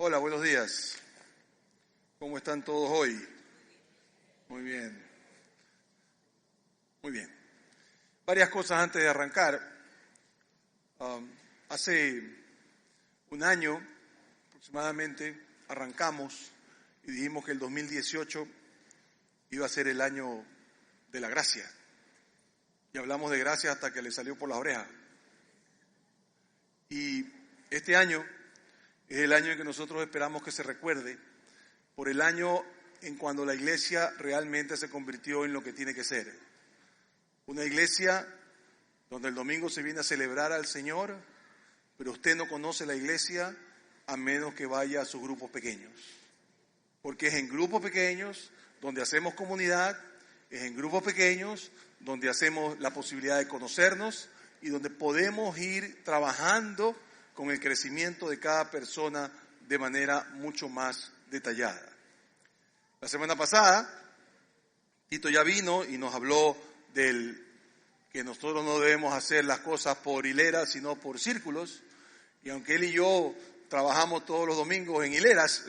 Hola, buenos días. ¿Cómo están todos hoy? Muy bien. Muy bien. Varias cosas antes de arrancar. Hace un año aproximadamente arrancamos y dijimos que el 2018 iba a ser el año de la gracia. Y hablamos de gracia hasta que le salió por las orejas. Y este año es el año en que nosotros esperamos que se recuerde por el año en cuando la iglesia realmente se convirtió en lo que tiene que ser. Una iglesia donde el domingo se viene a celebrar al Señor, pero usted no conoce la iglesia a menos que vaya a sus grupos pequeños. Porque es en grupos pequeños donde hacemos comunidad, es en grupos pequeños donde hacemos la posibilidad de conocernos y donde podemos ir trabajando con el crecimiento de cada persona de manera mucho más detallada. La semana pasada, Tito ya vino y nos habló del que nosotros no debemos hacer las cosas por hileras, sino por círculos. Y aunque él y yo trabajamos todos los domingos en hileras,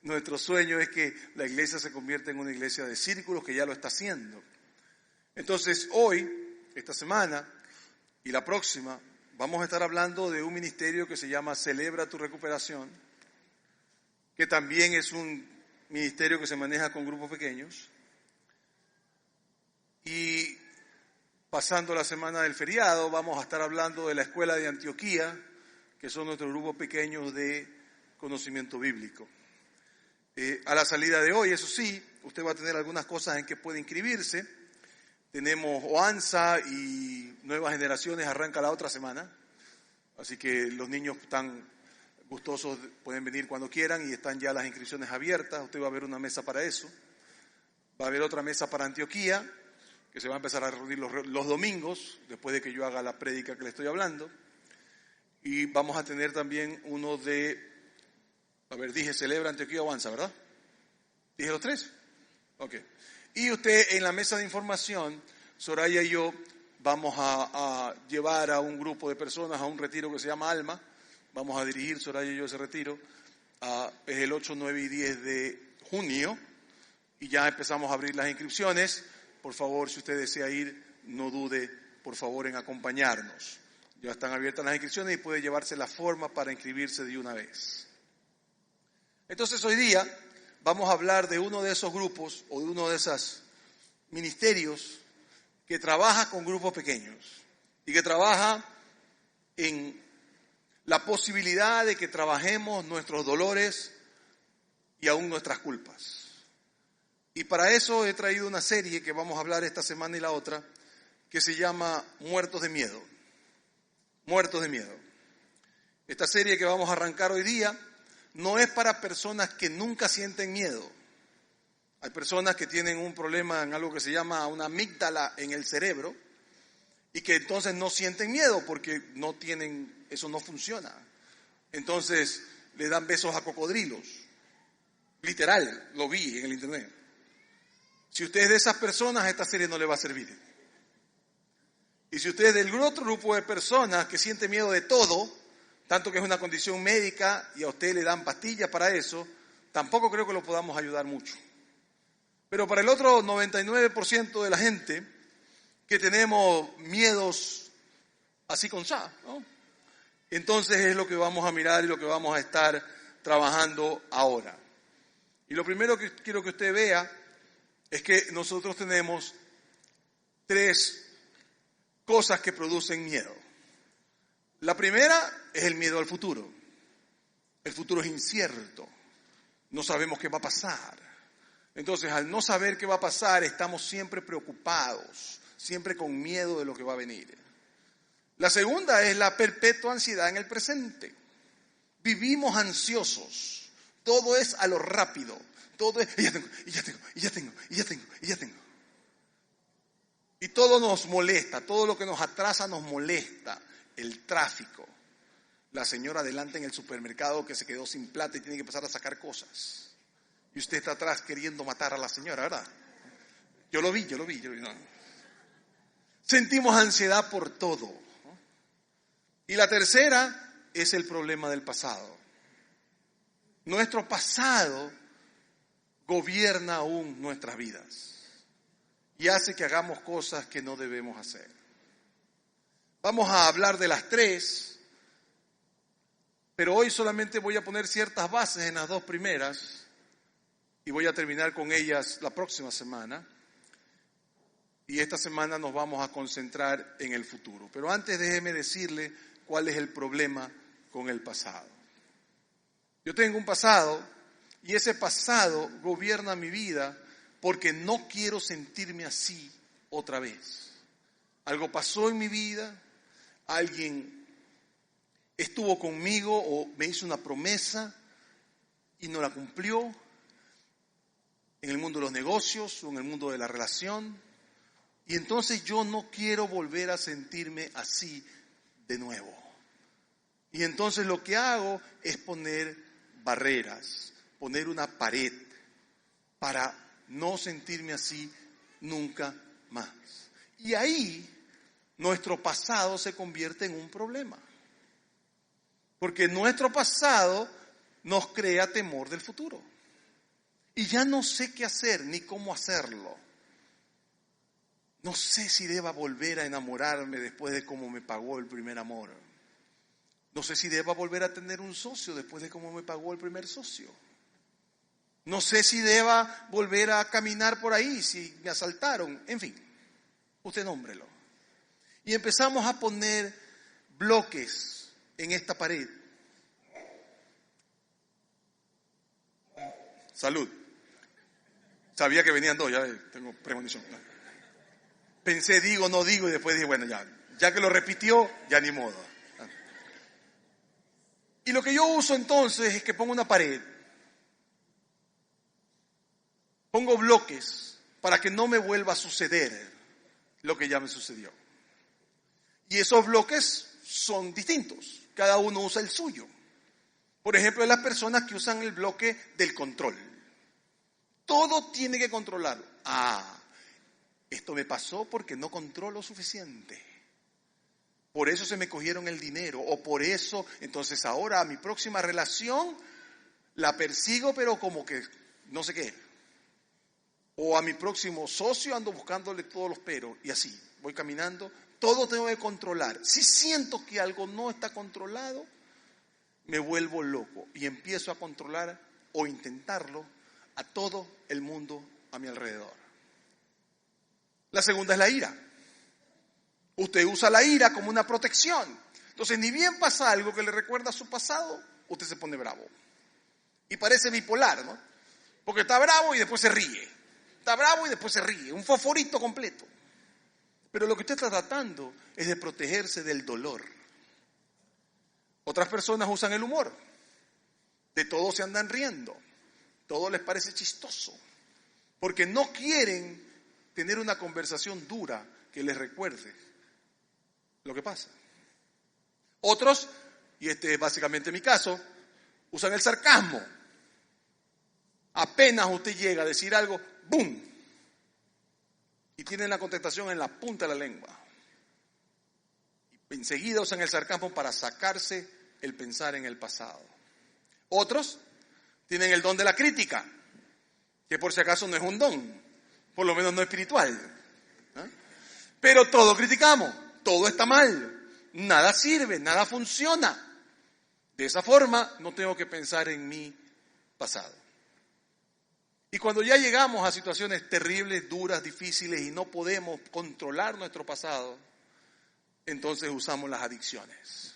nuestro sueño es que la iglesia se convierta en una iglesia de círculos, que ya lo está haciendo. Entonces, hoy, esta semana y la próxima, vamos a estar hablando de un ministerio que se llama Celebra tu Recuperación, que también es un ministerio que se maneja con grupos pequeños. Y pasando la semana del feriado, vamos a estar hablando de la Escuela de Antioquía, que son nuestros grupos pequeños de conocimiento bíblico. A la salida de hoy, eso sí, usted va a tener algunas cosas en que puede inscribirse. Tenemos OANSA y Nuevas Generaciones, arranca la otra semana. Así que los niños están gustosos, pueden venir cuando quieran y están ya las inscripciones abiertas. Usted va a ver una mesa para eso. Va a haber otra mesa para Antioquía, que se va a empezar a reunir los domingos, después de que yo haga la prédica que le estoy hablando. Y vamos a tener también uno de, dije Celebra Antioquía o ANSA, ¿verdad? ¿Dije los tres? Ok. Y usted en la mesa de información, Soraya y yo vamos a llevar a un grupo de personas a un retiro que se llama Alma. Vamos a dirigir, Soraya y yo, ese retiro. Es el 8, 9 y 10 de junio. Y ya empezamos a abrir las inscripciones. Por favor, si usted desea ir, no dude, por favor, en acompañarnos. Ya están abiertas las inscripciones y puede llevarse la forma para inscribirse de una vez. Entonces, hoy día vamos a hablar de uno de esos grupos o de uno de esos ministerios que trabaja con grupos pequeños y que trabaja en la posibilidad de que trabajemos nuestros dolores y aún nuestras culpas. Y para eso he traído una serie que vamos a hablar esta semana y la otra, que se llama Muertos de Miedo. Muertos de Miedo. Esta serie que vamos a arrancar hoy día no es para personas que nunca sienten miedo. Hay personas que tienen un problema en algo que se llama una amígdala en el cerebro y que entonces no sienten miedo porque no tienen, eso no funciona. Entonces le dan besos a cocodrilos. Literal, lo vi en el internet. Si usted es de esas personas, esta serie no le va a servir. Y si usted es del otro grupo de personas que siente miedo de todo, tanto que es una condición médica y a usted le dan pastillas para eso, tampoco creo que lo podamos ayudar mucho. Pero para el otro 99% de la gente que tenemos miedos así con sa, ¿no? Entonces es lo que vamos a mirar y lo que vamos a estar trabajando ahora. Y lo primero que quiero que usted vea es que nosotros tenemos 3 cosas que producen miedo. La primera es el miedo al futuro. El futuro es incierto. No sabemos qué va a pasar. Entonces, al no saber qué va a pasar, estamos siempre preocupados, siempre con miedo de lo que va a venir. La segunda es la perpetua ansiedad en el presente. Vivimos ansiosos. Todo es a lo rápido. Todo es, y ya tengo. Y todo nos molesta, todo lo que nos atrasa nos molesta. El tráfico, la señora adelante en el supermercado que se quedó sin plata y tiene que empezar a sacar cosas. Y usted está atrás queriendo matar a la señora, ¿verdad? Yo lo vi. No. Sentimos ansiedad por todo, ¿no? Y la tercera es el problema del pasado. nuestro pasado gobierna aún nuestras vidas y hace que hagamos cosas que no debemos hacer. Vamos a hablar de las tres, pero hoy solamente voy a poner ciertas bases en las dos primeras y voy a terminar con ellas la próxima semana. Y esta semana nos vamos a concentrar en el futuro. Pero antes déjeme decirle cuál es el problema con el pasado. Yo tengo un pasado y ese pasado gobierna mi vida porque no quiero sentirme así otra vez. Algo pasó en mi vida, alguien estuvo conmigo o me hizo una promesa y no la cumplió, en el mundo de los negocios o en el mundo de la relación. Y entonces yo no quiero volver a sentirme así de nuevo. Y entonces lo que hago es poner barreras, poner una pared para no sentirme así nunca más. Y ahí nuestro pasado se convierte en un problema. Porque nuestro pasado nos crea temor del futuro. Y ya no sé qué hacer ni cómo hacerlo. No sé si deba volver a enamorarme después de cómo me pagó el primer amor. No sé si deba volver a tener un socio después de cómo me pagó el primer socio. No sé si deba volver a caminar por ahí si me asaltaron. En fin, usted nómbrelo. Y empezamos a poner bloques en esta pared. Salud. Sabía que venían dos, ya tengo premonición. Pensé, digo, no digo, y después dije, bueno, ya que lo repitió, ya ni modo. Y lo que yo uso entonces es que pongo una pared, pongo bloques para que no me vuelva a suceder lo que ya me sucedió. Y esos bloques son distintos, cada uno usa el suyo. Por ejemplo, las personas que usan el bloque del control. Todo tiene que controlarlo. Esto me pasó porque no controlo suficiente. Por eso se me cogieron el dinero. O por eso, entonces ahora a mi próxima relación la persigo, pero como que no sé qué. O a mi próximo socio ando buscándole todos los peros. Y así, voy caminando. Todo tengo que controlar. Si siento que algo no está controlado, me vuelvo loco. Y empiezo a controlar o intentarlo a todo el mundo a mi alrededor. La segunda es la ira. Usted usa la ira como una protección. Entonces, ni bien pasa algo que le recuerda a su pasado, usted se pone bravo. Y parece bipolar, ¿no? Porque está bravo y después se ríe. Está bravo y después se ríe. Un fosforito completo. Pero lo que usted está tratando es de protegerse del dolor. Otras personas usan el humor. De todo se andan riendo. Todo les parece chistoso. Porque no quieren tener una conversación dura que les recuerde lo que pasa. Otros, y este es básicamente mi caso, usan el sarcasmo. Apenas usted llega a decir algo, ¡boom! Y tienen la contestación en la punta de la lengua. Y enseguida usan el sarcasmo para sacarse el pensar en el pasado. Otros tienen el don de la crítica, que por si acaso no es un don, por lo menos no espiritual. Pero todo criticamos, todo está mal, nada sirve, nada funciona. De esa forma no tengo que pensar en mi pasado. Y cuando ya llegamos a situaciones terribles, duras, difíciles y no podemos controlar nuestro pasado, entonces usamos las adicciones.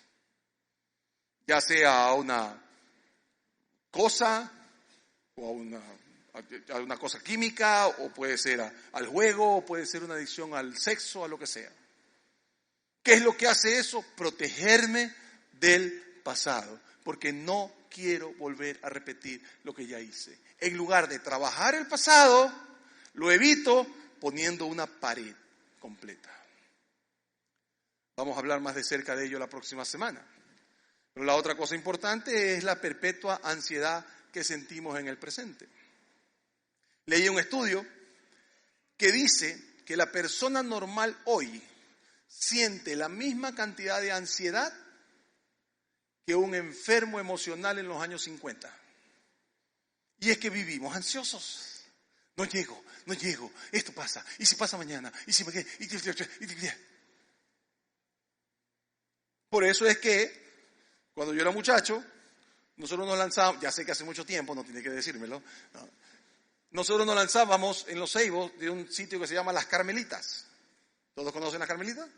Ya sea a una cosa o a una cosa química, o puede ser al juego, o puede ser una adicción al sexo, a lo que sea. ¿Qué es lo que hace eso? Protegerme del pasado, porque no quiero volver a repetir lo que ya hice. En lugar de trabajar el pasado, lo evito poniendo una pared completa. Vamos a hablar más de cerca de ello la próxima semana. Pero la otra cosa importante es la perpetua ansiedad que sentimos en el presente. Leí un estudio que dice que la persona normal hoy siente la misma cantidad de ansiedad que un enfermo emocional en los años 50. Y es que vivimos ansiosos. No llego, esto pasa, y si pasa mañana, y si me quedo, Por eso es que cuando yo era muchacho, nosotros nos lanzábamos, ya sé que hace mucho tiempo, no tiene que decírmelo, no, nosotros nos lanzábamos en los Ceibos de un sitio que se llama Las Carmelitas. ¿Todos conocen Las Carmelitas?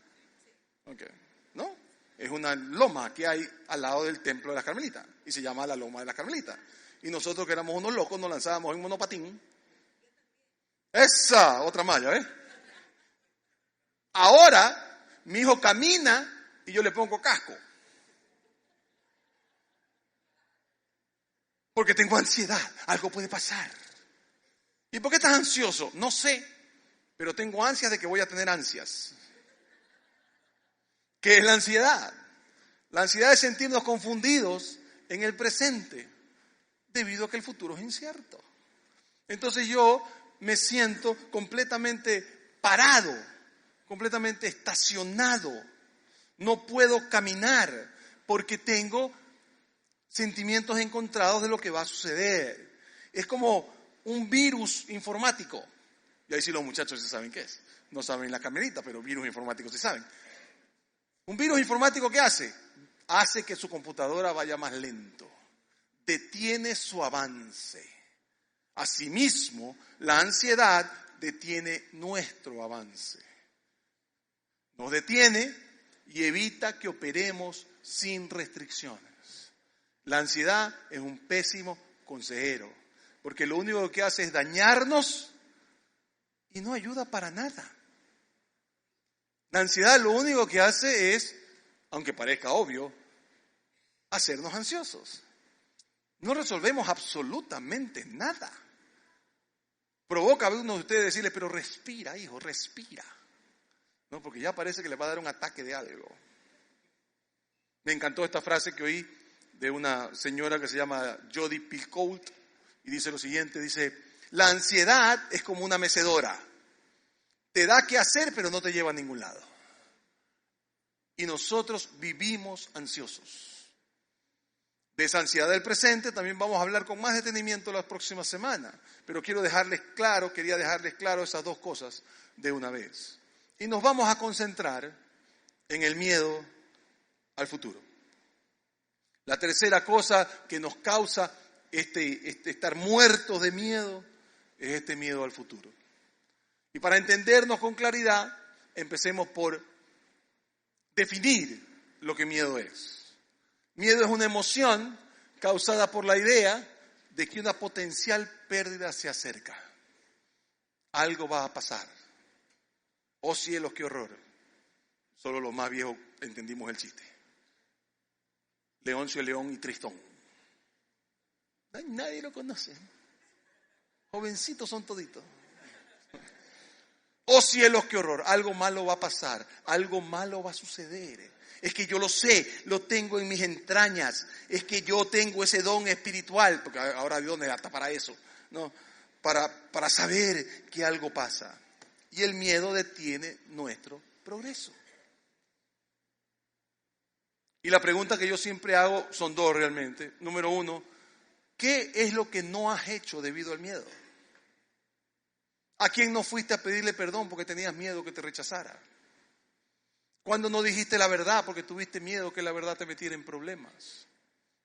Okay. ¿No? Es una loma que hay al lado del templo de las Carmelitas y se llama la Loma de las Carmelitas. Y nosotros que éramos unos locos nos lanzábamos en monopatín. Esa, otra malla, ¿eh? Ahora, mi hijo camina y yo le pongo casco. Porque tengo ansiedad, algo puede pasar. ¿Y por qué estás ansioso? No sé, pero tengo ansias de que voy a tener ansias. ¿Qué es la ansiedad? La ansiedad es sentirnos confundidos en el presente, debido a que el futuro es incierto. Entonces yo me siento completamente parado, completamente estacionado. No puedo caminar porque tengo sentimientos encontrados de lo que va a suceder. Es como un virus informático. Y ahí sí los muchachos sí saben qué es. No saben la Carmelita, pero virus informático sí saben. Un virus informático, ¿qué hace? Hace que su computadora vaya más lento. Detiene su avance. Asimismo, la ansiedad detiene nuestro avance. Nos detiene y evita que operemos sin restricciones. La ansiedad es un pésimo consejero, porque lo único que hace es dañarnos y no ayuda para nada. La ansiedad lo único que hace es, aunque parezca obvio, hacernos ansiosos. No resolvemos absolutamente nada. Provoca a uno de ustedes decirle, pero respira, hijo, respira. No, porque ya parece que le va a dar un ataque de algo. Me encantó esta frase que oí de una señora que se llama Jodi Picoult y dice lo siguiente, dice, la ansiedad es como una mecedora. Te da qué hacer, pero no te lleva a ningún lado. Y nosotros vivimos ansiosos. De esa ansiedad del presente también vamos a hablar con más detenimiento la próxima semana. Pero quería dejarles claro esas dos cosas de una vez. Y nos vamos a concentrar en el miedo al futuro. La tercera cosa que nos causa estar muertos de miedo es este miedo al futuro. Y para entendernos con claridad, empecemos por definir lo que miedo es. Miedo es una emoción causada por la idea de que una potencial pérdida se acerca. Algo va a pasar. Oh cielos, qué horror. Solo los más viejos entendimos el chiste. Leoncio, León y Tristón. Nadie lo conoce. Jovencitos son toditos. Oh cielos, qué horror, algo malo va a pasar, algo malo va a suceder. Es que yo lo sé, lo tengo en mis entrañas, es que yo tengo ese don espiritual, porque ahora Dios me da hasta para eso, ¿no? Para saber que algo pasa. Y el miedo detiene nuestro progreso. Y la pregunta que yo siempre hago son dos realmente. Número uno, ¿qué es lo que no has hecho debido al miedo? ¿A quién no fuiste a pedirle perdón porque tenías miedo que te rechazara? ¿Cuándo no dijiste la verdad porque tuviste miedo que la verdad te metiera en problemas?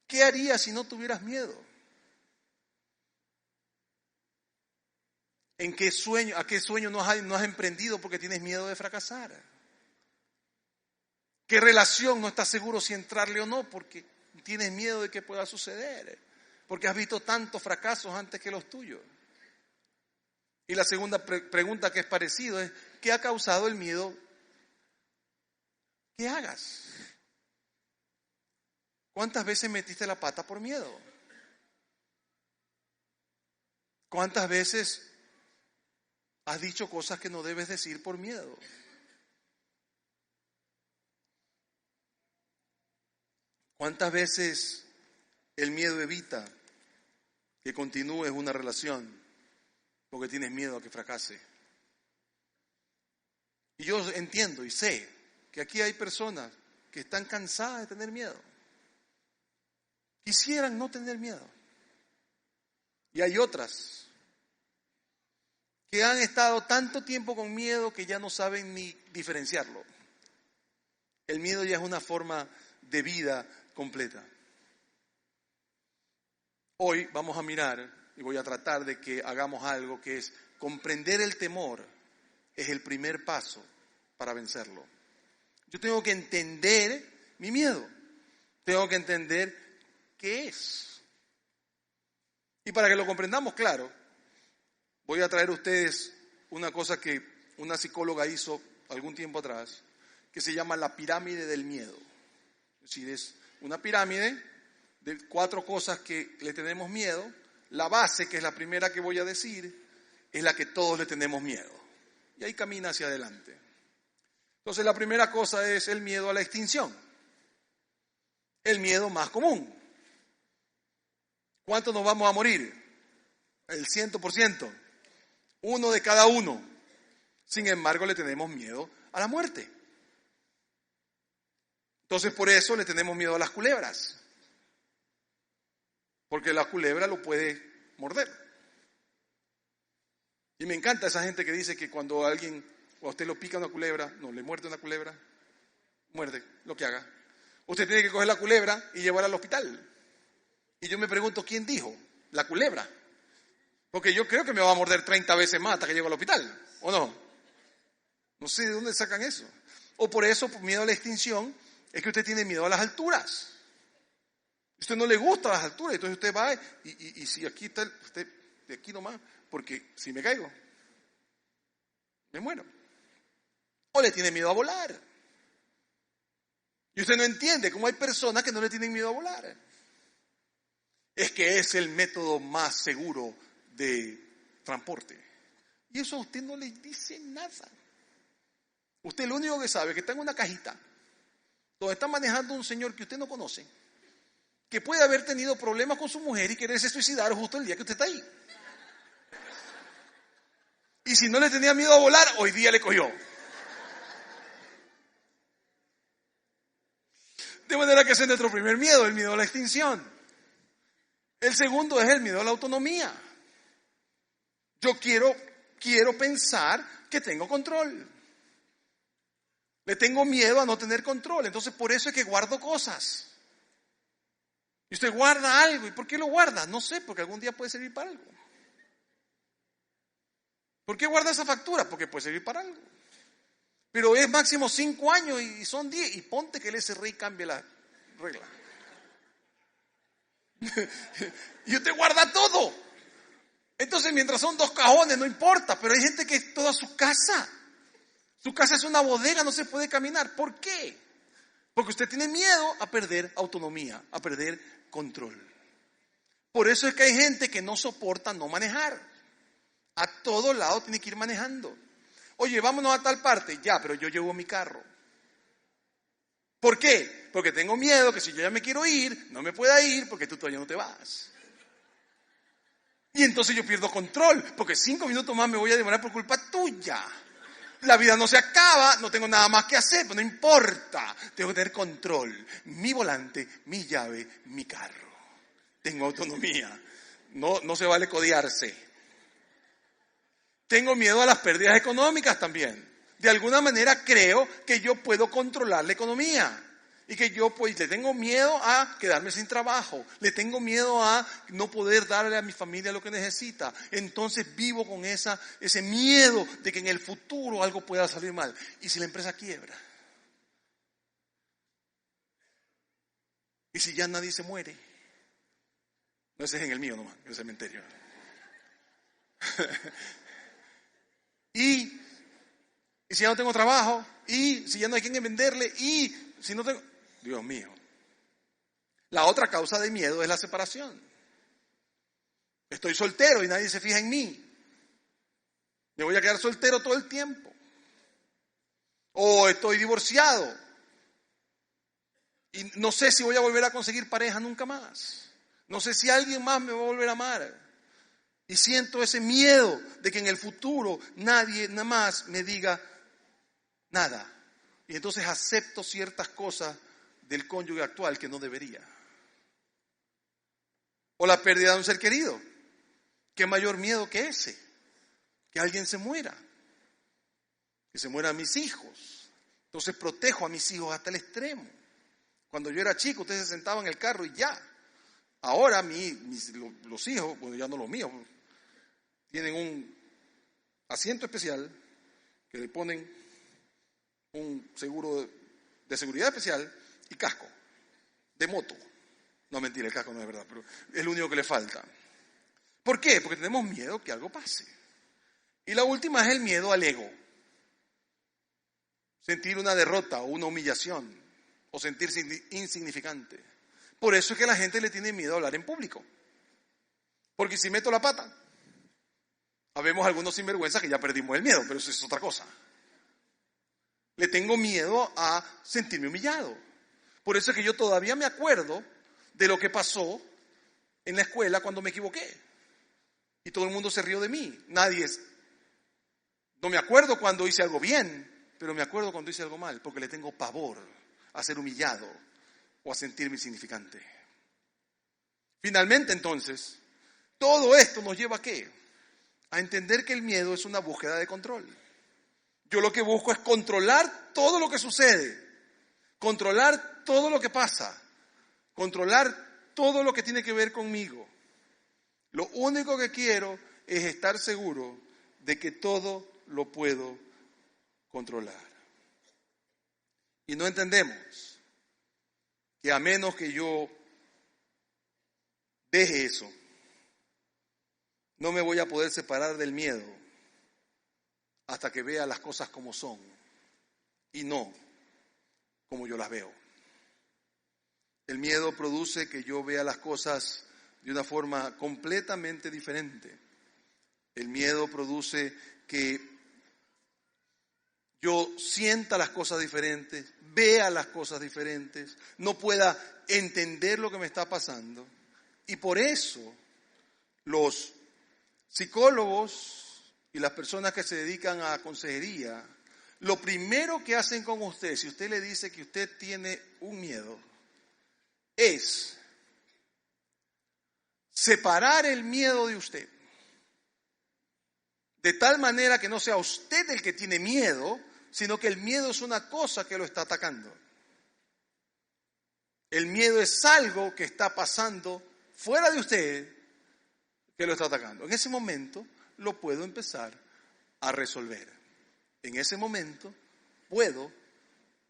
¿Qué harías si no tuvieras miedo? ¿A qué sueño no has emprendido porque tienes miedo de fracasar? ¿Qué relación no estás seguro si entrarle o no porque tienes miedo de que pueda suceder? Porque has visto tantos fracasos antes que los tuyos. Y la segunda pregunta que es parecido es, ¿qué ha causado el miedo que hagas? ¿Cuántas veces metiste la pata por miedo? ¿Cuántas veces has dicho cosas que no debes decir por miedo? ¿Cuántas veces el miedo evita que continúes una relación porque tienes miedo a que fracase? Y yo entiendo y sé que aquí hay personas que están cansadas de tener miedo. Quisieran no tener miedo. Y hay otras que han estado tanto tiempo con miedo que ya no saben ni diferenciarlo. El miedo ya es una forma de vida completa. Hoy vamos a mirar y voy a tratar de que hagamos algo que es comprender el temor. Es el primer paso para vencerlo. Yo tengo que entender mi miedo. Tengo que entender qué es. Y para que lo comprendamos claro, voy a traer a ustedes una cosa que una psicóloga hizo algún tiempo atrás, que se llama la pirámide del miedo. Es decir, es una pirámide de 4 cosas que le tenemos miedo. La base, que es la primera que voy a decir, es la que todos le tenemos miedo. Y ahí camina hacia adelante. Entonces la primera cosa es el miedo a la extinción. El miedo más común. ¿Cuántos nos vamos a morir? El 100%. 1 de cada 1. Sin embargo, le tenemos miedo a la muerte. Entonces por eso le tenemos miedo a las culebras. Porque la culebra lo puede morder. Y me encanta esa gente que dice que cuando a usted lo pica una culebra, no, le muerde una culebra, muerde lo que haga. Usted tiene que coger la culebra y llevarla al hospital. Y yo me pregunto, ¿quién dijo? La culebra. Porque yo creo que me va a morder 30 veces más hasta que llego al hospital, ¿o no? No sé de dónde sacan eso. O por eso, por miedo a la extinción, es que usted tiene miedo a las alturas. A usted no le gusta las alturas, entonces usted va y si aquí está, usted de aquí nomás, porque si me caigo, me muero. O le tiene miedo a volar. Y usted no entiende cómo hay personas que no le tienen miedo a volar. Es que es el método más seguro de transporte. Y eso a usted no le dice nada. Usted lo único que sabe es que está en una cajita donde está manejando un señor que usted no conoce, que puede haber tenido problemas con su mujer y quererse suicidar justo el día que usted está ahí. Y si no le tenía miedo a volar, hoy día le cogió. De manera que ese es nuestro primer miedo, el miedo a la extinción. El segundo es el miedo a la autonomía. Yo quiero pensar que tengo control. Le tengo miedo a no tener control. Entonces por eso es que guardo cosas. Y usted guarda algo. ¿Y por qué lo guarda? No sé, porque algún día puede servir para algo. ¿Por qué guarda esa factura? Porque puede servir para algo. Pero es máximo 5 años y son 10. Y ponte que el SRI cambie la regla. Y usted guarda todo. Entonces mientras son 2 cajones no importa. Pero hay gente que es toda su casa. Su casa es una bodega, no se puede caminar. ¿Por qué? Porque usted tiene miedo a perder autonomía, a perder control. Por eso es que hay gente que no soporta no manejar. A todo lado tiene que ir manejando. Oye, vámonos a tal parte. Ya, pero yo llevo mi carro. ¿Por qué? Porque tengo miedo que si yo ya me quiero ir, no me pueda ir porque tú todavía no te vas. Y entonces yo pierdo control, porque 5 minutos más me voy a demorar por culpa tuya. La vida no se acaba, no tengo nada más que hacer, pero no importa. Tengo que tener control. Mi volante, mi llave, mi carro. Tengo autonomía. No se vale codearse. Tengo miedo a las pérdidas económicas también. De alguna manera creo que yo puedo controlar la economía. Y que yo pues le tengo miedo a quedarme sin trabajo. Le tengo miedo a no poder darle a mi familia lo que necesita. Entonces vivo con ese miedo de que en el futuro algo pueda salir mal. ¿Y si la empresa quiebra? ¿Y si ya nadie se muere? No, ese es en el mío nomás, en el cementerio. Y si ya no tengo trabajo, y si ya no hay quien venderle, y si no tengo... Dios mío. La otra causa de miedo es la separación. Estoy soltero y nadie se fija en mí. Me voy a quedar soltero todo el tiempo. O estoy divorciado y no sé si voy a volver a conseguir pareja nunca más. No sé si alguien más me va a volver a amar. Y siento ese miedo de que en el futuro nadie nada más me diga nada. Y entonces acepto ciertas cosas del cónyuge actual que no debería. O la pérdida de un ser querido. ¿Qué mayor miedo que ese? Que alguien se muera. Que se mueran mis hijos. Entonces protejo a mis hijos hasta el extremo. Cuando yo era chico, ustedes se sentaban en el carro y ya. Ahora los hijos, bueno, ya no los míos, tienen un asiento especial que le ponen un seguro de seguridad especial y casco de moto. No, mentira, el casco no es verdad, pero es lo único que le falta. ¿Por qué? Porque tenemos miedo que algo pase. Y la última es el miedo al ego. Sentir una derrota o una humillación o sentirse insignificante. Por eso es que la gente le tiene miedo a hablar en público. Porque si meto la pata, habemos algunos sinvergüenzas que ya perdimos el miedo, pero eso es otra cosa. Le tengo miedo a sentirme humillado. Por eso es que yo todavía me acuerdo de lo que pasó en la escuela cuando me equivoqué. Y todo el mundo se rió de mí. No me acuerdo cuando hice algo bien, pero me acuerdo cuando hice algo mal, porque le tengo pavor a ser humillado o a sentirme insignificante. Finalmente, entonces, todo esto nos lleva ¿a qué? A entender que el miedo es una búsqueda de control. Yo lo que busco es controlar todo lo que sucede, controlar todo lo que pasa, controlar todo lo que tiene que ver conmigo. Lo único que quiero es estar seguro de que todo lo puedo controlar. Y no entendemos que a menos que yo deje eso, no me voy a poder separar del miedo hasta que vea las cosas como son y no como yo las veo. El miedo produce que yo vea las cosas de una forma completamente diferente. El miedo produce que yo sienta las cosas diferentes, vea las cosas diferentes, no pueda entender lo que me está pasando. Y por eso los psicólogos y las personas que se dedican a consejería, lo primero que hacen con usted, si usted le dice que usted tiene un miedo, es separar el miedo de usted. De tal manera que no sea usted el que tiene miedo, sino que el miedo es una cosa que lo está atacando. El miedo es algo que está pasando fuera de usted que lo está atacando. En ese momento lo puedo empezar a resolver. En ese momento puedo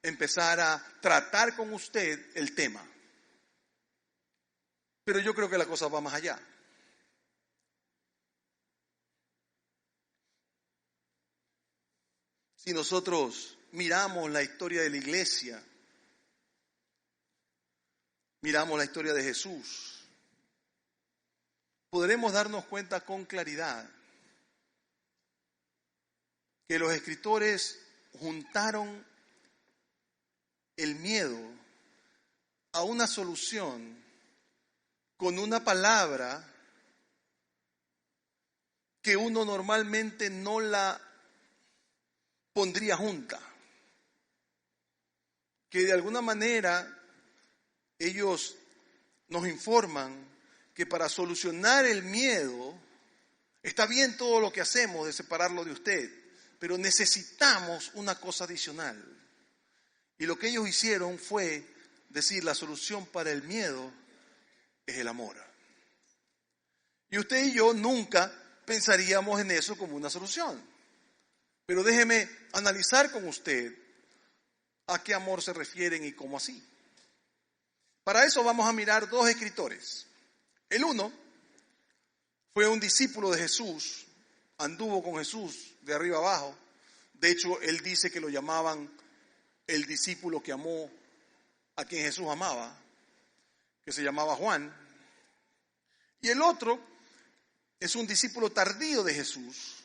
empezar a tratar con usted el tema. Pero yo creo que la cosa va más allá. Si nosotros miramos la historia de la iglesia, miramos la historia de Jesús, podremos darnos cuenta con claridad que los escritores juntaron el miedo a una solución con una palabra que uno normalmente no la pondría junta, que de alguna manera ellos nos informan que para solucionar el miedo, está bien todo lo que hacemos de separarlo de usted, pero necesitamos una cosa adicional. Y lo que ellos hicieron fue decir, la solución para el miedo es el amor. Y usted y yo nunca pensaríamos en eso como una solución. Pero déjeme analizar con usted a qué amor se refieren y cómo así. Para eso vamos a mirar dos escritores. El uno fue un discípulo de Jesús, anduvo con Jesús de arriba abajo. De hecho, él dice que lo llamaban el discípulo que amó a quien Jesús amaba, que se llamaba Juan. Y el otro es un discípulo tardío de Jesús,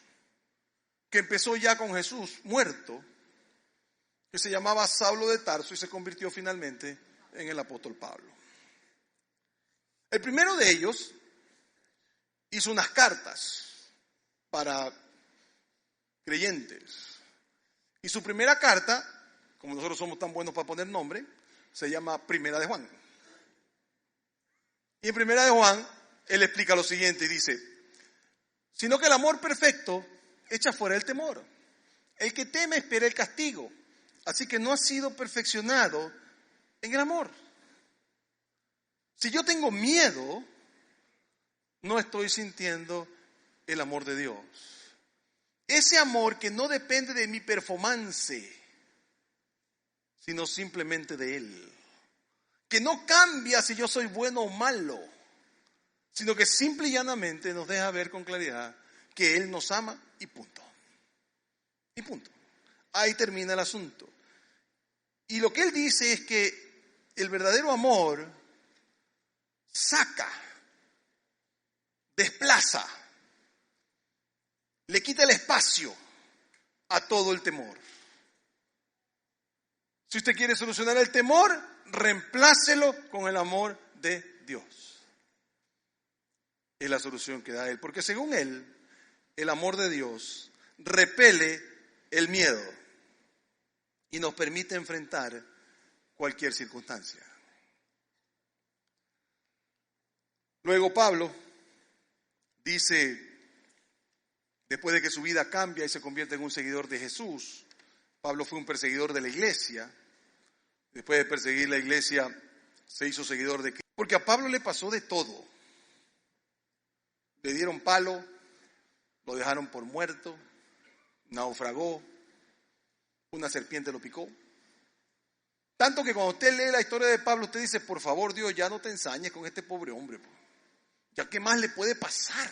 que empezó ya con Jesús muerto, que se llamaba Saulo de Tarso y se convirtió finalmente en el apóstol Pablo. El primero de ellos hizo unas cartas para creyentes. Y su primera carta, como nosotros somos tan buenos para poner nombre, se llama Primera de Juan. Y en Primera de Juan, él explica lo siguiente y dice, sino que el amor perfecto echa fuera el temor. El que teme espera el castigo, así que no ha sido perfeccionado en el amor. Si yo tengo miedo, no estoy sintiendo el amor de Dios. Ese amor que no depende de mi performance, sino simplemente de Él. Que no cambia si yo soy bueno o malo, sino que simple y llanamente nos deja ver con claridad que Él nos ama y punto. Y punto. Ahí termina el asunto. Y lo que Él dice es que el verdadero amor saca, desplaza, le quita el espacio a todo el temor. Si usted quiere solucionar el temor, reemplácelo con el amor de Dios. Es la solución que da Él, porque según Él, el amor de Dios repele el miedo y nos permite enfrentar cualquier circunstancia. Luego Pablo dice, después de que su vida cambia y se convierte en un seguidor de Jesús, Pablo fue un perseguidor de la iglesia. Después de perseguir la iglesia, se hizo seguidor de Cristo. Porque a Pablo le pasó de todo. Le dieron palo, lo dejaron por muerto, naufragó, una serpiente lo picó. Tanto que cuando usted lee la historia de Pablo, usted dice, por favor Dios, ya no te ensañes con este pobre hombre. Ya, ¿qué más le puede pasar?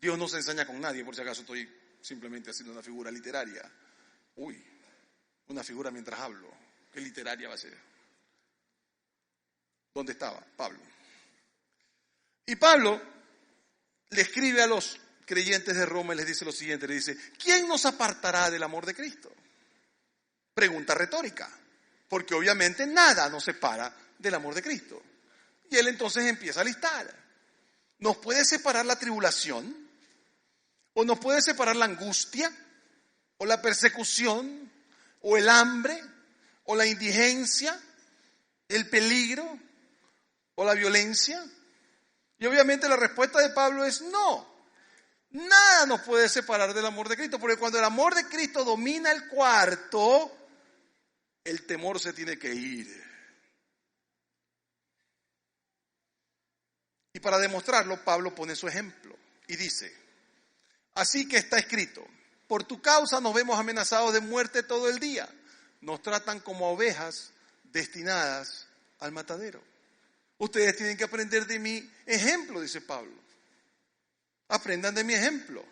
Dios no se ensaña con nadie, por si acaso estoy simplemente haciendo una figura literaria. Uy, una figura mientras hablo. ¿Qué literaria va a ser? ¿Dónde estaba Pablo? Y Pablo le escribe a los creyentes de Roma y les dice lo siguiente, le dice, ¿quién nos apartará del amor de Cristo? Pregunta retórica, porque obviamente nada nos separa del amor de Cristo. Y él entonces empieza a listar. ¿Nos puede separar la tribulación? ¿O nos puede separar la angustia? ¿O la persecución? ¿O el hambre? ¿O la indigencia? ¿El peligro? ¿O la violencia? Y obviamente la respuesta de Pablo es no. Nada nos puede separar del amor de Cristo, porque cuando el amor de Cristo domina el cuarto, el temor se tiene que ir. Y para demostrarlo, Pablo pone su ejemplo y dice, así que está escrito, por tu causa nos vemos amenazados de muerte todo el día. Nos tratan como ovejas destinadas al matadero. Ustedes tienen que aprender de mi ejemplo, dice Pablo. Aprendan de mi ejemplo.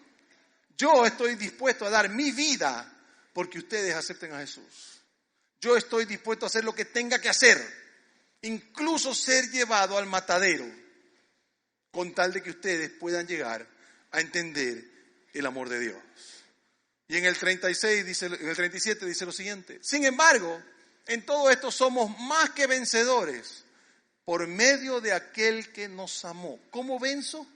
Yo estoy dispuesto a dar mi vida porque ustedes acepten a Jesús. Yo estoy dispuesto a hacer lo que tenga que hacer, incluso ser llevado al matadero, con tal de que ustedes puedan llegar a entender el amor de Dios. Y en el 37 dice lo siguiente, sin embargo, en todo esto somos más que vencedores por medio de aquel que nos amó. ¿Cómo venzo?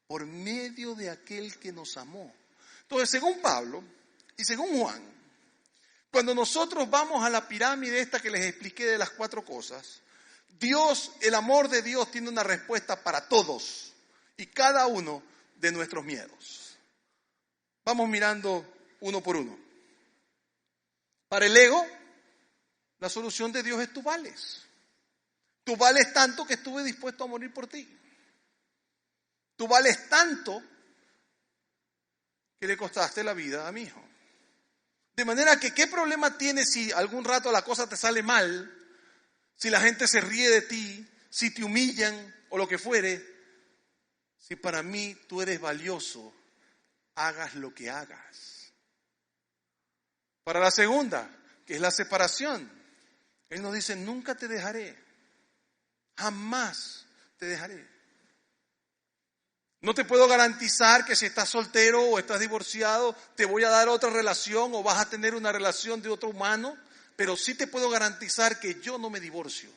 Por medio de aquel que nos amó. Entonces, según Pablo y según Juan, cuando nosotros vamos a la pirámide esta que les expliqué de las 4 cosas, Dios, el amor de Dios tiene una respuesta para todos y cada uno de nuestros miedos. Vamos mirando uno por uno. Para el ego, la solución de Dios es tú vales. Tú vales tanto que estuve dispuesto a morir por ti. Tú vales tanto que le costaste la vida a mi hijo. De manera que, ¿qué problema tienes si algún rato la cosa te sale mal? Si la gente se ríe de ti, si te humillan o lo que fuere. Si para mí tú eres valioso, hagas lo que hagas. Para la segunda, que es la separación, Él nos dice, nunca te dejaré, jamás te dejaré. No te puedo garantizar que si estás soltero o estás divorciado, te voy a dar otra relación o vas a tener una relación de otro humano, pero sí te puedo garantizar que yo no me divorcio.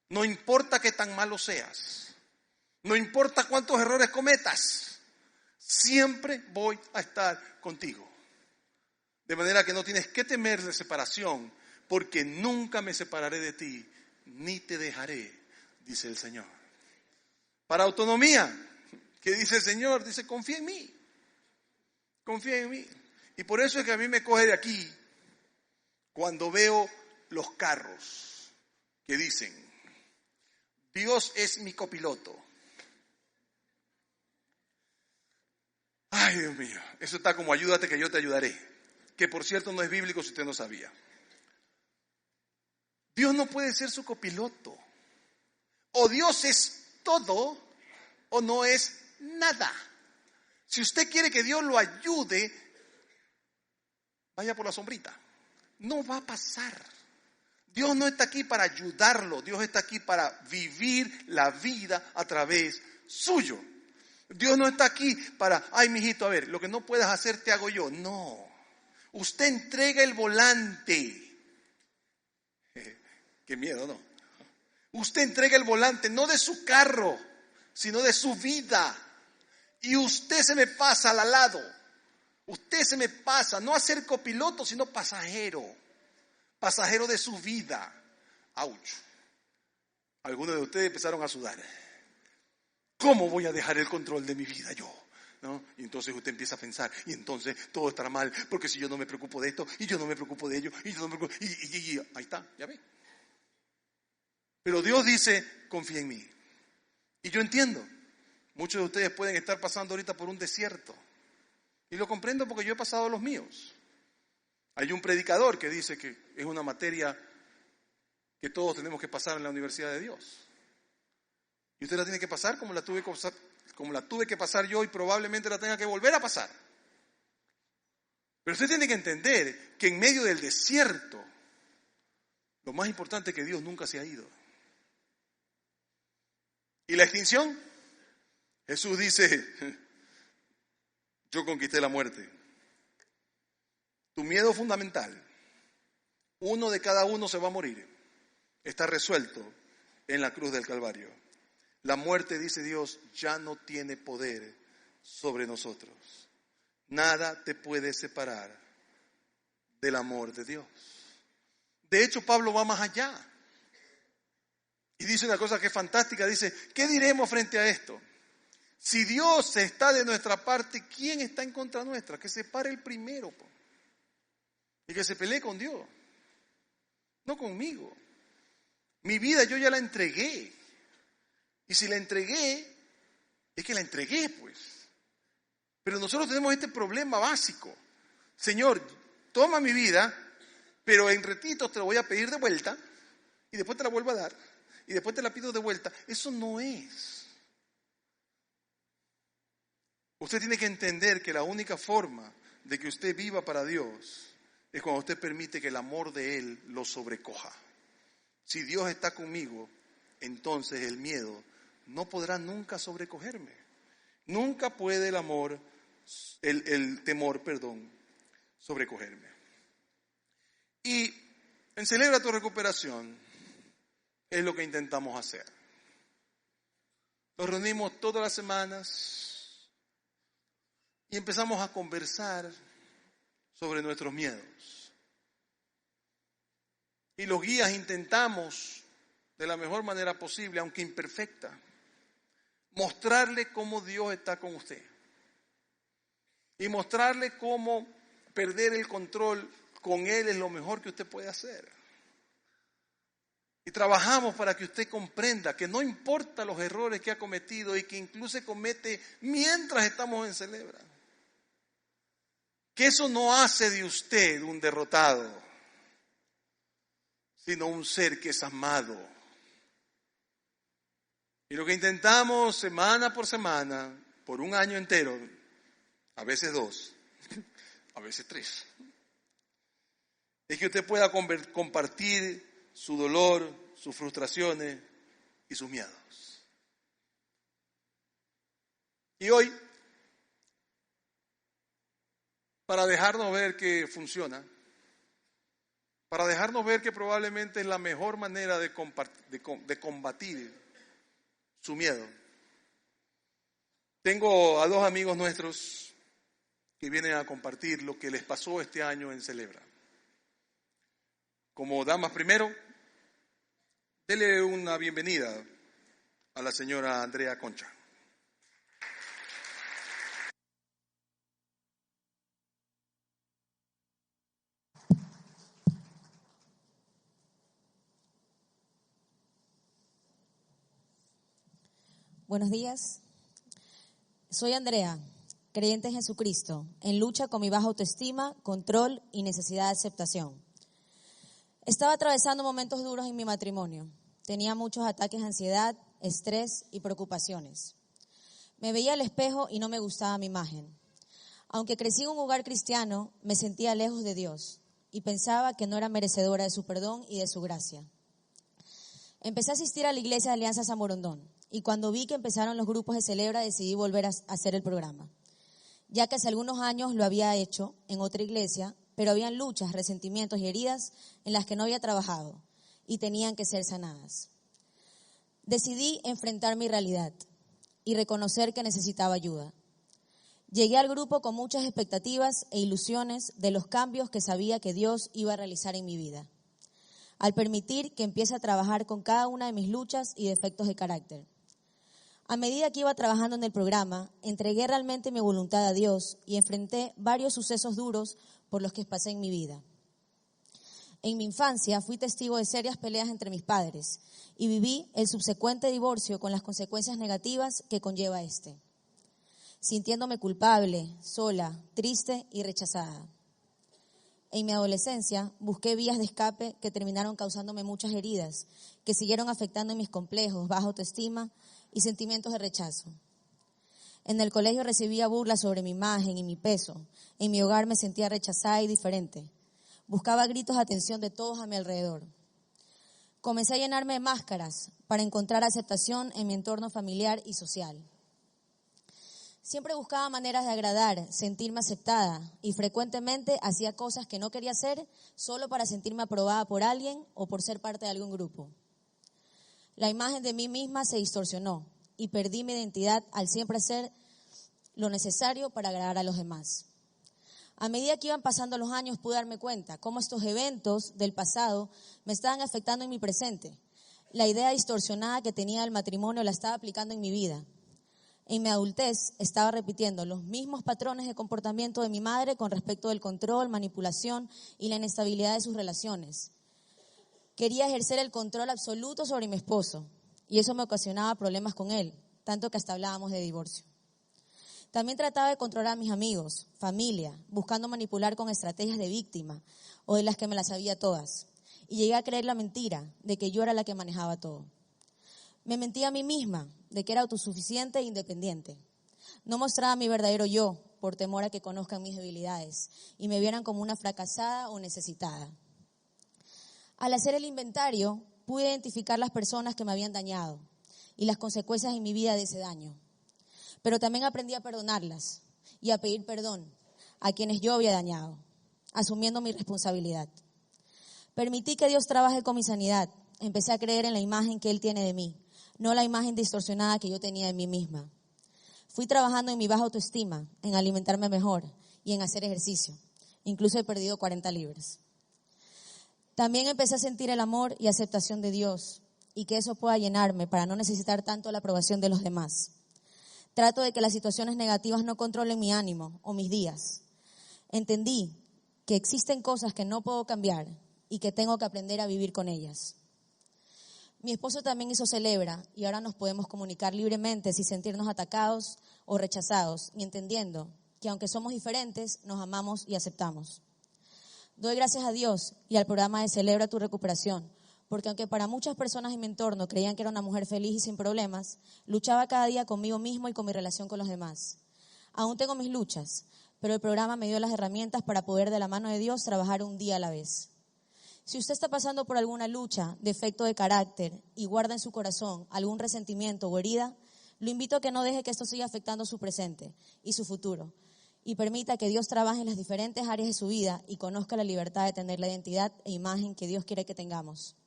No importa qué tan malo seas, no importa cuántos errores cometas, siempre voy a estar contigo. De manera que no tienes que temer de separación, porque nunca me separaré de ti, ni te dejaré, dice el Señor. Para autonomía, ¿Qué dice el Señor? Dice, confía en mí. Confía en mí. Y por eso es que a mí me coge de aquí cuando veo los carros que dicen, Dios es mi copiloto. Ay, Dios mío, eso está como ayúdate que yo te ayudaré. Que por cierto no es bíblico si usted no sabía. Dios no puede ser su copiloto. O Dios es todo o no es nada. Si usted quiere que Dios lo ayude, vaya por la sombrita. No va a pasar. Dios no está aquí para ayudarlo. Dios está aquí para vivir la vida a través suyo. Dios no está aquí para, ay, mijito, a ver, lo que no puedas hacer te hago yo. No. Usted entrega el volante. Qué miedo, ¿no? Usted entrega el volante no de su carro, sino de su vida. Y usted se me pasa al lado. Usted se me pasa, no a ser copiloto, sino pasajero. Pasajero de su vida. ¡Auch! Algunos de ustedes empezaron a sudar. ¿Cómo voy a dejar el control de mi vida yo? ¿No? Y entonces usted empieza a pensar, y entonces todo estará mal, porque si yo no me preocupo de esto, y yo no me preocupo de ello, y yo no me preocupo, y ahí está, ya ve. Pero Dios dice, confía en mí. Y yo entiendo, muchos de ustedes pueden estar pasando ahorita por un desierto. Y lo comprendo porque yo he pasado los míos. Hay un predicador que dice que es una materia que todos tenemos que pasar en la Universidad de Dios. Y usted la tiene que pasar como la tuve que pasar yo y probablemente la tenga que volver a pasar. Pero usted tiene que entender que en medio del desierto, lo más importante es que Dios nunca se ha ido. ¿Y la extinción? Jesús dice, yo conquisté la muerte. Tu miedo fundamental, uno de cada uno se va a morir, está resuelto en la cruz del Calvario. La muerte, dice Dios, ya no tiene poder sobre nosotros. Nada te puede separar del amor de Dios. De hecho, Pablo va más allá. Y dice una cosa que es fantástica, dice, ¿qué diremos frente a esto? Si Dios está de nuestra parte, ¿quién está en contra nuestra? Que se pare el primero, y que se pelee con Dios, no conmigo. Mi vida yo ya la entregué. Y si la entregué, es que la entregué, pues. Pero nosotros tenemos este problema básico. Señor, toma mi vida, pero en retitos te lo voy a pedir de vuelta, y después te la vuelvo a dar, y después te la pido de vuelta. Eso no es. Usted tiene que entender que la única forma de que usted viva para Dios es cuando usted permite que el amor de Él lo sobrecoja. Si Dios está conmigo, entonces el miedo no podrá nunca sobrecogerme. Nunca puede el temor, sobrecogerme. Y en Celebra tu Recuperación es lo que intentamos hacer. Nos reunimos todas las semanas y empezamos a conversar sobre nuestros miedos. Y los guías intentamos, de la mejor manera posible, aunque imperfecta, mostrarle cómo Dios está con usted. Y mostrarle cómo perder el control con Él es lo mejor que usted puede hacer. Y trabajamos para que usted comprenda que no importa los errores que ha cometido y que incluso comete mientras estamos en Celebra, que eso no hace de usted un derrotado, sino un ser que es amado. Y lo que intentamos semana por semana, por un año entero, a veces 2, a veces 3, es que usted pueda compartir su dolor, sus frustraciones y sus miedos. Y hoy, para dejarnos ver que funciona, para dejarnos ver que probablemente es la mejor manera de combatir su miedo, tengo a 2 amigos nuestros que vienen a compartir lo que les pasó este año en Celebra. Como damas primero, dele una bienvenida a la señora Andrea Concha. Buenos días. Soy Andrea, creyente en Jesucristo, en lucha con mi baja autoestima, control y necesidad de aceptación. Estaba atravesando momentos duros en mi matrimonio. Tenía muchos ataques de ansiedad, estrés y preocupaciones. Me veía al espejo y no me gustaba mi imagen. Aunque crecí en un hogar cristiano, me sentía lejos de Dios y pensaba que no era merecedora de su perdón y de su gracia. Empecé a asistir a la iglesia de Alianza San Borondón y cuando vi que empezaron los grupos de Celebra decidí volver a hacer el programa, ya que hace algunos años lo había hecho en otra iglesia, pero habían luchas, resentimientos y heridas en las que no había trabajado y tenían que ser sanadas. Decidí enfrentar mi realidad y reconocer que necesitaba ayuda. Llegué al grupo con muchas expectativas e ilusiones de los cambios que sabía que Dios iba a realizar en mi vida, al permitir que empiece a trabajar con cada una de mis luchas y defectos de carácter. A medida que iba trabajando en el programa, entregué realmente mi voluntad a Dios y enfrenté varios sucesos duros por los que pasé en mi vida. En mi infancia fui testigo de serias peleas entre mis padres y viví el subsecuente divorcio con las consecuencias negativas que conlleva este, sintiéndome culpable, sola, triste y rechazada. En mi adolescencia busqué vías de escape que terminaron causándome muchas heridas, que siguieron afectando mis complejos, baja autoestima y sentimientos de rechazo. En el colegio recibía burlas sobre mi imagen y mi peso. En mi hogar me sentía rechazada y diferente. Buscaba gritos de atención de todos a mi alrededor. Comencé a llenarme de máscaras para encontrar aceptación en mi entorno familiar y social. Siempre buscaba maneras de agradar, sentirme aceptada y frecuentemente hacía cosas que no quería hacer solo para sentirme aprobada por alguien o por ser parte de algún grupo. La imagen de mí misma se distorsionó y perdí mi identidad al siempre hacer lo necesario para agradar a los demás. A medida que iban pasando los años pude darme cuenta cómo estos eventos del pasado me estaban afectando en mi presente. La idea distorsionada que tenía del matrimonio la estaba aplicando en mi vida. En mi adultez estaba repitiendo los mismos patrones de comportamiento de mi madre con respecto del control, manipulación y la inestabilidad de sus relaciones. Quería ejercer el control absoluto sobre mi esposo y eso me ocasionaba problemas con él, tanto que hasta hablábamos de divorcio. También trataba de controlar a mis amigos, familia, buscando manipular con estrategias de víctima o de las que me las sabía todas. Y llegué a creer la mentira de que yo era la que manejaba todo. Me mentía a mí misma de que era autosuficiente e independiente. No mostraba mi verdadero yo por temor a que conozcan mis debilidades y me vieran como una fracasada o necesitada. Al hacer el inventario, pude identificar las personas que me habían dañado y las consecuencias en mi vida de ese daño. Pero también aprendí a perdonarlas y a pedir perdón a quienes yo había dañado, asumiendo mi responsabilidad. Permití que Dios trabaje con mi sanidad. Empecé a creer en la imagen que Él tiene de mí, no la imagen distorsionada que yo tenía de mí misma. Fui trabajando en mi baja autoestima, en alimentarme mejor y en hacer ejercicio. Incluso he perdido 40 libras. También empecé a sentir el amor y aceptación de Dios y que eso pueda llenarme para no necesitar tanto la aprobación de los demás. Trato de que las situaciones negativas no controlen mi ánimo o mis días. Entendí que existen cosas que no puedo cambiar y que tengo que aprender a vivir con ellas. Mi esposo también hizo Celebra y ahora nos podemos comunicar libremente sin sentirnos atacados o rechazados y entendiendo que aunque somos diferentes, nos amamos y aceptamos. Doy gracias a Dios y al programa de Celebra tu Recuperación, porque aunque para muchas personas en mi entorno creían que era una mujer feliz y sin problemas, luchaba cada día conmigo mismo y con mi relación con los demás. Aún tengo mis luchas, pero el programa me dio las herramientas para poder de la mano de Dios trabajar un día a la vez. Si usted está pasando por alguna lucha, defecto de carácter y guarda en su corazón algún resentimiento o herida, lo invito a que no deje que esto siga afectando su presente y su futuro y permita que Dios trabaje en las diferentes áreas de su vida y conozca la libertad de tener la identidad e imagen que Dios quiere que tengamos.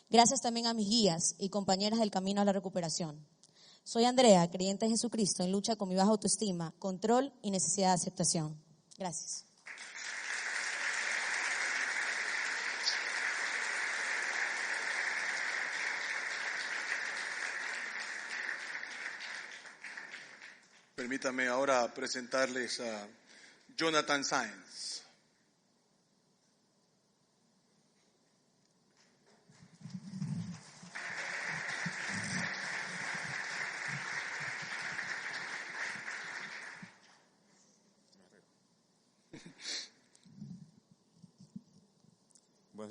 Gracias también a mis guías y compañeras del camino a la recuperación. Soy Andrea, creyente en Jesucristo, en lucha con mi baja autoestima, control y necesidad de aceptación. Gracias. Permítame ahora presentarles a Jonathan Sáenz.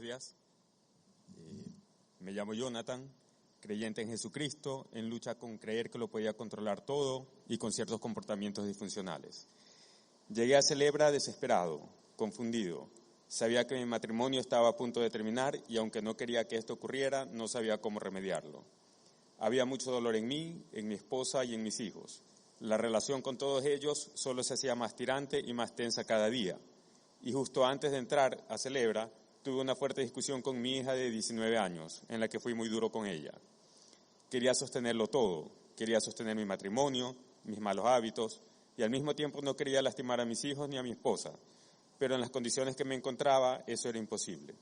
días. Me llamo Jonathan, creyente en Jesucristo, en lucha con creer que lo podía controlar todo y con ciertos comportamientos disfuncionales. Llegué a Celebra desesperado, confundido. Sabía que mi matrimonio estaba a punto de terminar y aunque no quería que esto ocurriera, no sabía cómo remediarlo. Había mucho dolor en mí, en mi esposa y en mis hijos. La relación con todos ellos solo se hacía más tirante y más tensa cada día. Y justo antes de entrar a Celebra, tuve una fuerte discusión con mi hija de 19 años, en la que fui muy duro con ella. Quería sostenerlo todo, quería sostener mi matrimonio, mis malos hábitos, y al mismo tiempo no quería lastimar a mis hijos ni a mi esposa, pero en las condiciones que me encontraba eso era imposible.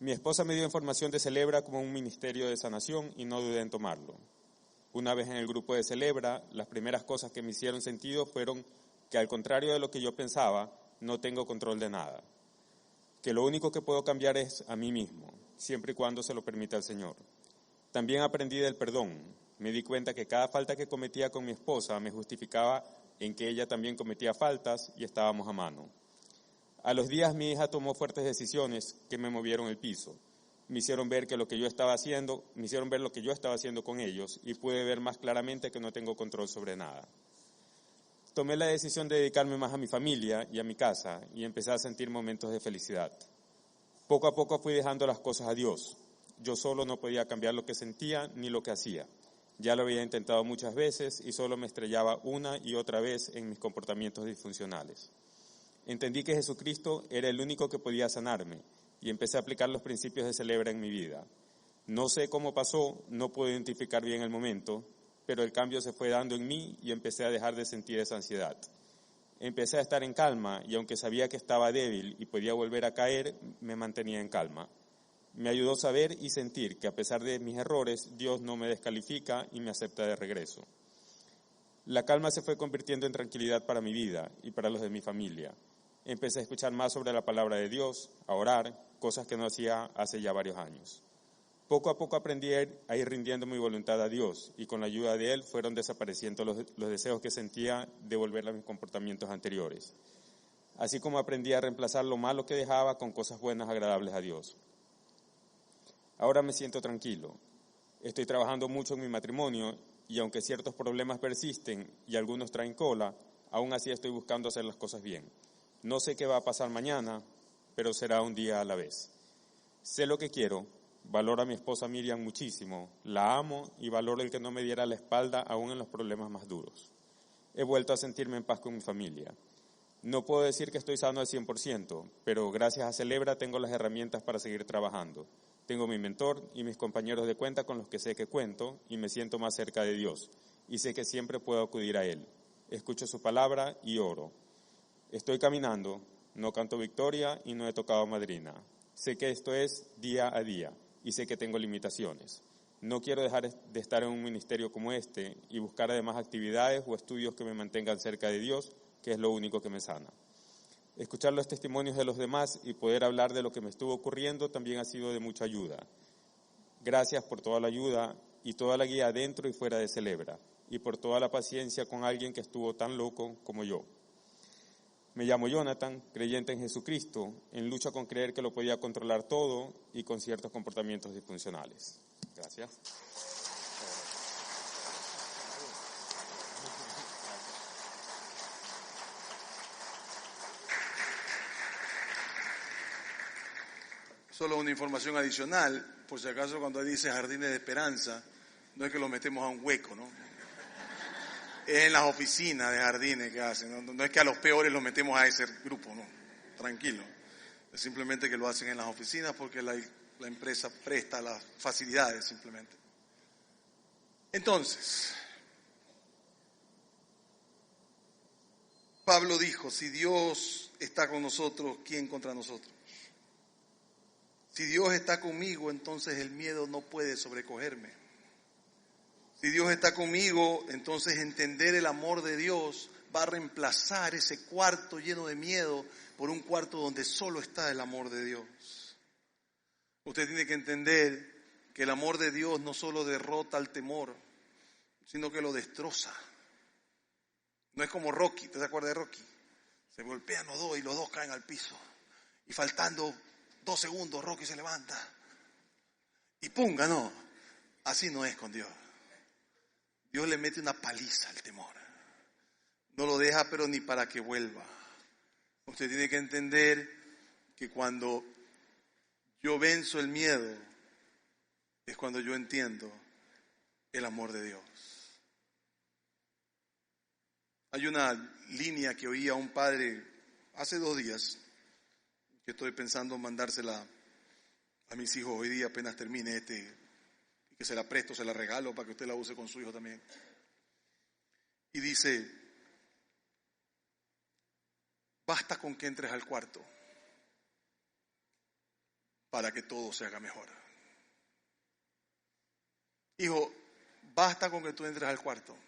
Mi esposa me dio información de Celebra como un ministerio de sanación y no dudé en tomarlo. Una vez en el grupo de Celebra, las primeras cosas que me hicieron sentido fueron que al contrario de lo que yo pensaba, no tengo control de nada. Que lo único que puedo cambiar es a mí mismo, siempre y cuando se lo permita el Señor. También aprendí del perdón. Me di cuenta que cada falta que cometía con mi esposa me justificaba en que ella también cometía faltas y estábamos a mano. A los días mi hija tomó fuertes decisiones que me movieron el piso. Me hicieron ver lo que yo estaba haciendo con ellos y pude ver más claramente que no tengo control sobre nada. Tomé la decisión de dedicarme más a mi familia y a mi casa y empecé a sentir momentos de felicidad. Poco a poco fui dejando las cosas a Dios. Yo solo no podía cambiar lo que sentía ni lo que hacía. Ya lo había intentado muchas veces y solo me estrellaba una y otra vez en mis comportamientos disfuncionales. Entendí que Jesucristo era el único que podía sanarme y empecé a aplicar los principios de Celebra en mi vida. No sé cómo pasó, no puedo identificar bien el momento, pero el cambio se fue dando en mí y empecé a dejar de sentir esa ansiedad. Empecé a estar en calma y aunque sabía que estaba débil y podía volver a caer, me mantenía en calma. Me ayudó a saber y sentir que a pesar de mis errores, Dios no me descalifica y me acepta de regreso. La calma se fue convirtiendo en tranquilidad para mi vida y para los de mi familia. Empecé a escuchar más sobre la palabra de Dios, a orar, cosas que no hacía hace ya varios años. Poco a poco aprendí a ir rindiendo mi voluntad a Dios y con la ayuda de Él fueron desapareciendo los deseos que sentía de volver a mis comportamientos anteriores. Así como aprendí a reemplazar lo malo que dejaba con cosas buenas agradables a Dios. Ahora me siento tranquilo. Estoy trabajando mucho en mi matrimonio y aunque ciertos problemas persisten y algunos traen cola, aún así estoy buscando hacer las cosas bien. No sé qué va a pasar mañana, pero será un día a la vez. Sé lo que quiero. Valoro a mi esposa Miriam muchísimo, la amo y valoro el que no me diera la espalda aún en los problemas más duros. He vuelto a sentirme en paz con mi familia. No puedo decir que estoy sano al 100%, pero gracias a Celebra tengo las herramientas para seguir trabajando. Tengo mi mentor y mis compañeros de cuenta con los que sé que cuento y me siento más cerca de Dios y sé que siempre puedo acudir a Él. Escucho su palabra y oro. Estoy caminando, no canto victoria y no he tocado madrina. Sé que esto es día a día. Y sé que tengo limitaciones. No quiero dejar de estar en un ministerio como este y buscar además actividades o estudios que me mantengan cerca de Dios, que es lo único que me sana. Escuchar los testimonios de los demás y poder hablar de lo que me estuvo ocurriendo también ha sido de mucha ayuda. Gracias por toda la ayuda y toda la guía dentro y fuera de Celebra y por toda la paciencia con alguien que estuvo tan loco como yo. Me llamo Jonathan, creyente en Jesucristo, en lucha con creer que lo podía controlar todo y con ciertos comportamientos disfuncionales. Gracias. Solo una información adicional, por si acaso cuando dice Jardines de Esperanza, no es que lo metemos a un hueco, ¿no? Es en las oficinas de jardines que hacen, no es que a los peores los metemos a ese grupo, no, tranquilo. Es simplemente que lo hacen en las oficinas porque la empresa presta las facilidades simplemente. Entonces, Pablo dijo, si Dios está con nosotros, ¿quién contra nosotros? Si Dios está conmigo, entonces el miedo no puede sobrecogerme. Si Dios está conmigo, entonces entender el amor de Dios va a reemplazar ese cuarto lleno de miedo por un cuarto donde solo está el amor de Dios. Usted tiene que entender que el amor de Dios no solo derrota al temor, sino que lo destroza. No es como Rocky, ¿usted se acuerda de Rocky? Se golpean los dos y los dos caen al piso. Y faltando 2 segundos, Rocky se levanta. Y ¡pum! Ganó. Así no es con Dios. Dios le mete una paliza al temor. No lo deja, pero ni para que vuelva. Usted tiene que entender que cuando yo venzo el miedo, es cuando yo entiendo el amor de Dios. Hay una línea que oí a un padre hace 2 días, que estoy pensando mandársela a mis hijos hoy día apenas termine y que se la presto, se la regalo para que usted la use con su hijo también. Y dice: basta con que entres al cuarto para que todo se haga mejor. Hijo, basta con que tú entres al cuarto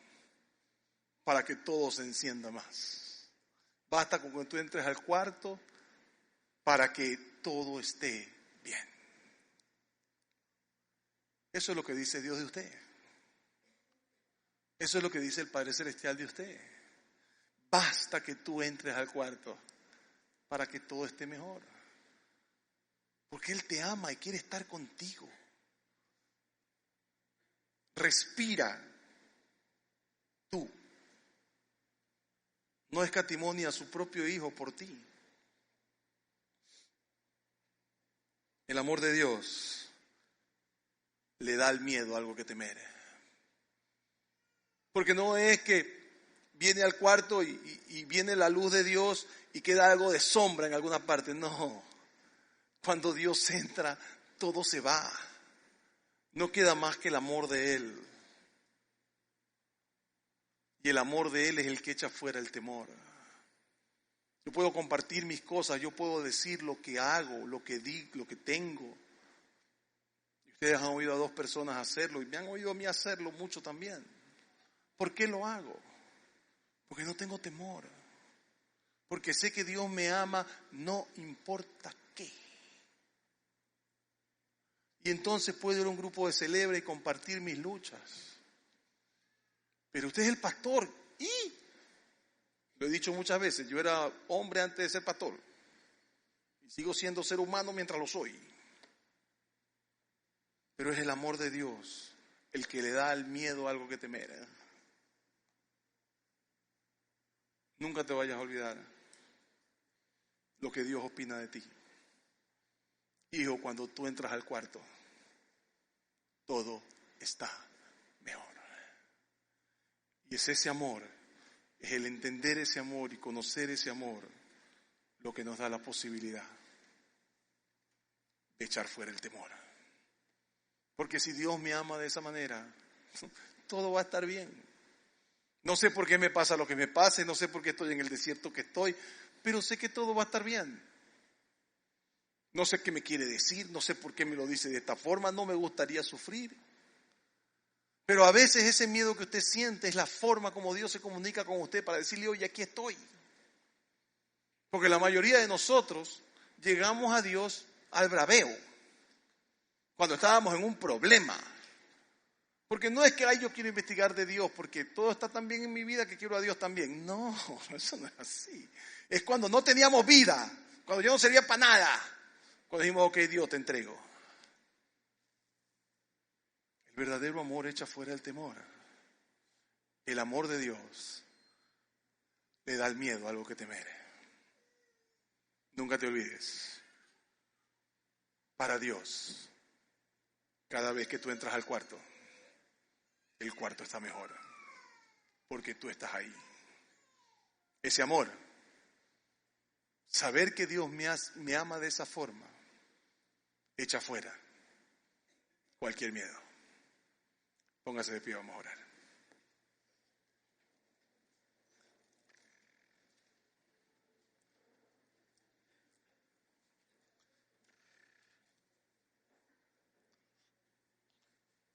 para que todo se encienda más. Basta con que tú entres al cuarto para que todo esté bien. Eso es lo que dice Dios de usted. Eso es lo que dice el Padre Celestial de usted. Basta que tú entres al cuarto para que todo esté mejor. Porque Él te ama y quiere estar contigo. Respira tú. No escatimó ni a su propio Hijo por ti. El amor de Dios le da al miedo algo que temer. Porque no es que viene al cuarto y viene la luz de Dios y queda algo de sombra en alguna parte. No. Cuando Dios entra, todo se va. No queda más que el amor de Él. Y el amor de Él es el que echa fuera el temor. Yo puedo compartir mis cosas, yo puedo decir lo que hago, lo que digo, lo que tengo. Y ustedes han oído a 2 personas hacerlo y me han oído a mí hacerlo mucho también. ¿Por qué lo hago? Porque no tengo temor. Porque sé que Dios me ama, no importa qué. Y entonces puedo ir a un grupo de celebre y compartir mis luchas. Pero usted es el pastor y, lo he dicho muchas veces, yo era hombre antes de ser pastor. Y sigo siendo ser humano mientras lo soy. Pero es el amor de Dios el que le da al miedo algo que temer. Nunca te vayas a olvidar lo que Dios opina de ti. Hijo, cuando tú entras al cuarto, todo está mejor. Y es ese amor, es el entender ese amor y conocer ese amor, lo que nos da la posibilidad de echar fuera el temor. Porque si Dios me ama de esa manera, todo va a estar bien. No sé por qué me pasa lo que me pasa, no sé por qué estoy en el desierto que estoy, pero sé que todo va a estar bien. No sé qué me quiere decir, no sé por qué me lo dice de esta forma, no me gustaría sufrir. Pero a veces ese miedo que usted siente es la forma como Dios se comunica con usted para decirle: oye, aquí estoy. Porque la mayoría de nosotros llegamos a Dios al braveo, cuando estábamos en un problema. Porque no es que yo quiero investigar de Dios porque todo está tan bien en mi vida que quiero a Dios también. No, eso no es así. Es cuando no teníamos vida, cuando yo no servía para nada. Cuando dijimos: ok, Dios, te entrego. El verdadero amor echa fuera el temor. El amor de Dios le da el miedo a algo que temer. Nunca te olvides. Para Dios, cada vez que tú entras al cuarto, el cuarto está mejor. Porque tú estás ahí. Ese amor, saber que Dios me ama de esa forma, echa fuera cualquier miedo. Póngase de pie, vamos a orar.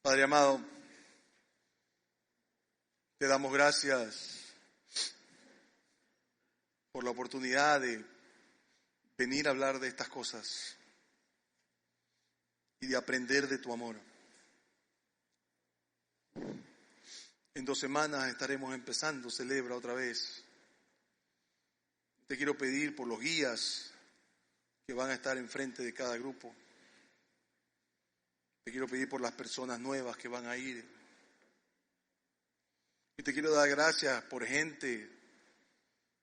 Padre amado, te damos gracias por la oportunidad de venir a hablar de estas cosas y de aprender de tu amor. En 2 semanas estaremos empezando Celebra otra vez. Te quiero pedir por los guías, que van a estar enfrente de cada grupo. Te quiero pedir por las personas nuevas que van a ir. Y te quiero dar gracias por gente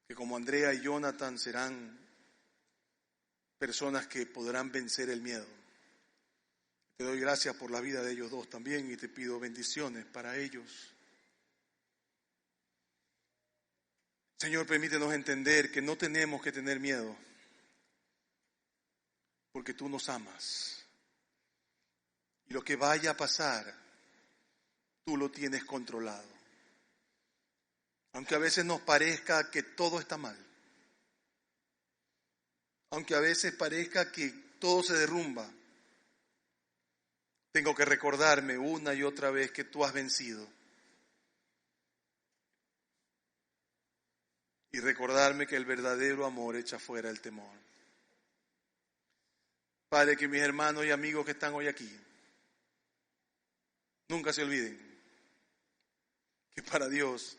que como Andrea y Jonathan serán personas que podrán vencer el miedo. Te doy gracias por la vida de ellos dos también y te pido bendiciones para ellos. Señor, permítenos entender que no tenemos que tener miedo, porque tú nos amas. Y lo que vaya a pasar, tú lo tienes controlado. Aunque a veces nos parezca que todo está mal. Aunque a veces parezca que todo se derrumba. Tengo que recordarme una y otra vez que tú has vencido. Y recordarme que el verdadero amor echa fuera el temor. Padre, que mis hermanos y amigos que están hoy aquí nunca se olviden que para Dios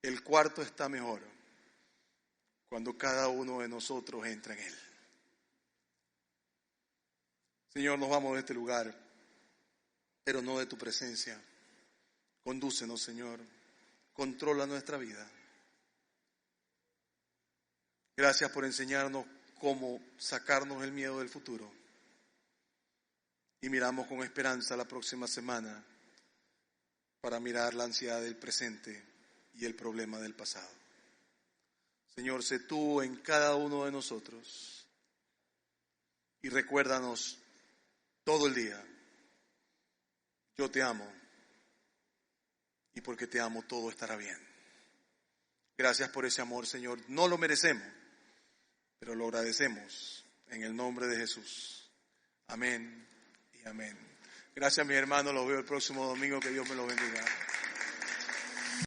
el cuarto está mejor cuando cada uno de nosotros entra en él. Señor, nos vamos de este lugar, pero no de tu presencia. Condúcenos, Señor. Controla nuestra vida. Gracias por enseñarnos cómo sacarnos el miedo del futuro. Y miramos con esperanza la próxima semana para mirar la ansiedad del presente y el problema del pasado. Señor, sé tú en cada uno de nosotros y recuérdanos todo el día. Yo te amo y porque te amo todo estará bien. Gracias por ese amor, Señor. No lo merecemos, pero lo agradecemos en el nombre de Jesús. Amén y amén. Gracias, mis hermanos. Los veo el próximo domingo. Que Dios me los bendiga.